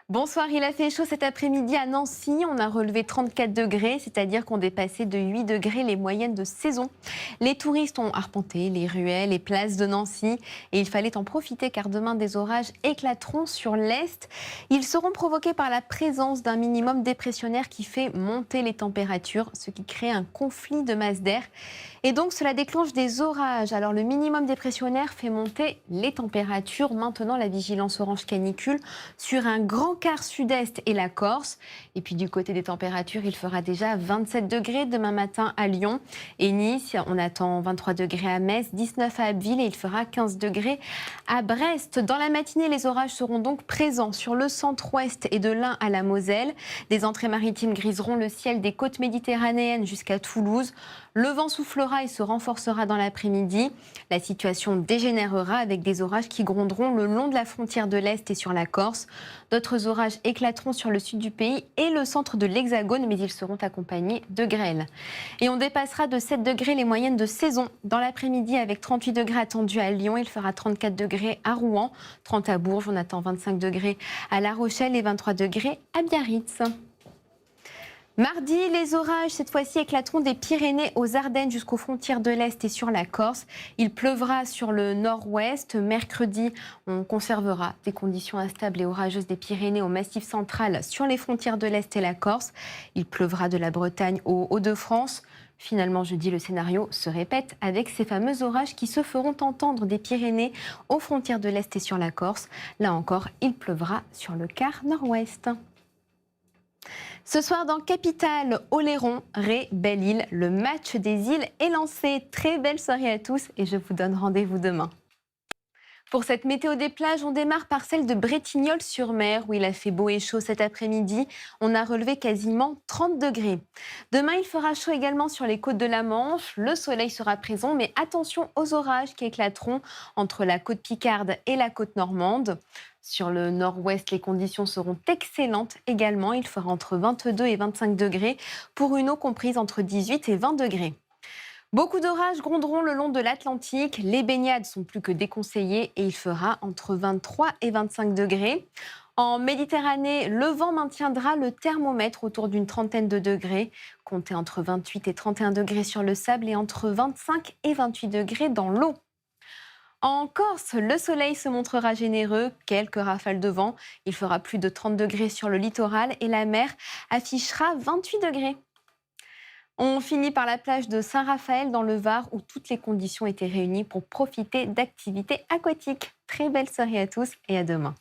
Bonsoir, il a fait chaud cet après-midi à Nancy. On a relevé 34 degrés, c'est-à-dire qu'on dépassait de 8 degrés les moyennes de saison. Les touristes ont arpenté les ruelles et places de Nancy et il fallait en profiter car demain des orages éclateront sur l'est. Ils seront provoqués par la présence d'un minimum dépressionnaire qui fait monter les températures, ce qui crée un conflit de masse d'air. Et donc cela déclenche des orages. Alors le minimum dépressionnaire fait monter les températures. Maintenant la vigilance orange canicule sur un grand quart sud-est et la Corse. Et puis du côté des températures, il fera déjà 27 degrés demain matin à Lyon et Nice. On attend 23 degrés à Metz, 19 à Abbeville et il fera 15 degrés à Brest. Dans la matinée, les orages seront donc présents sur le centre-ouest et de l'Ain à la Moselle. Des entrées maritimes griseront le ciel des côtes méditerranéennes jusqu'à Toulouse. Le vent soufflera et se renforcera dans l'après-midi. La situation dégénérera avec des orages qui gronderont le long de la frontière de l'Est et sur la Corse. D'autres orages éclateront sur le sud du pays et le centre de l'Hexagone, mais ils seront accompagnés de grêle. Et on dépassera de 7 degrés les moyennes de saison dans l'après-midi avec 38 degrés attendus à Lyon. Il fera 34 degrés à Rouen, 30 à Bourges. On attend 25 degrés à La Rochelle et 23 degrés à Biarritz. Mardi, les orages, cette fois-ci, éclateront des Pyrénées aux Ardennes jusqu'aux frontières de l'Est et sur la Corse. Il pleuvra sur le nord-ouest. Mercredi, on conservera des conditions instables et orageuses des Pyrénées au Massif central sur les frontières de l'Est et la Corse. Il pleuvra de la Bretagne aux Hauts-de-France. Finalement, jeudi, le scénario se répète avec ces fameux orages qui se feront entendre des Pyrénées aux frontières de l'Est et sur la Corse. Là encore, il pleuvra sur le quart nord-ouest. Ce soir dans Capitale, Oléron, Ré, Belle-Île, le match des îles est lancé. Très belle soirée à tous et je vous donne rendez-vous demain. Pour cette météo des plages, on démarre par celle de Bretignolles-sur-Mer, où il a fait beau et chaud cet après-midi. On a relevé quasiment 30 degrés. Demain, il fera chaud également sur les côtes de la Manche. Le soleil sera présent, mais attention aux orages qui éclateront entre la côte picarde et la côte normande. Sur le nord-ouest, les conditions seront excellentes également. Il fera entre 22 et 25 degrés pour une eau comprise entre 18 et 20 degrés. Beaucoup d'orages gronderont le long de l'Atlantique. Les baignades sont plus que déconseillées et il fera entre 23 et 25 degrés. En Méditerranée, le vent maintiendra le thermomètre autour d'une trentaine de degrés. Comptez entre 28 et 31 degrés sur le sable et entre 25 et 28 degrés dans l'eau. En Corse, le soleil se montrera généreux, quelques rafales de vent. Il fera plus de 30 degrés sur le littoral et la mer affichera 28 degrés. On finit par la plage de Saint-Raphaël dans le Var où toutes les conditions étaient réunies pour profiter d'activités aquatiques. Très belle soirée à tous et à demain.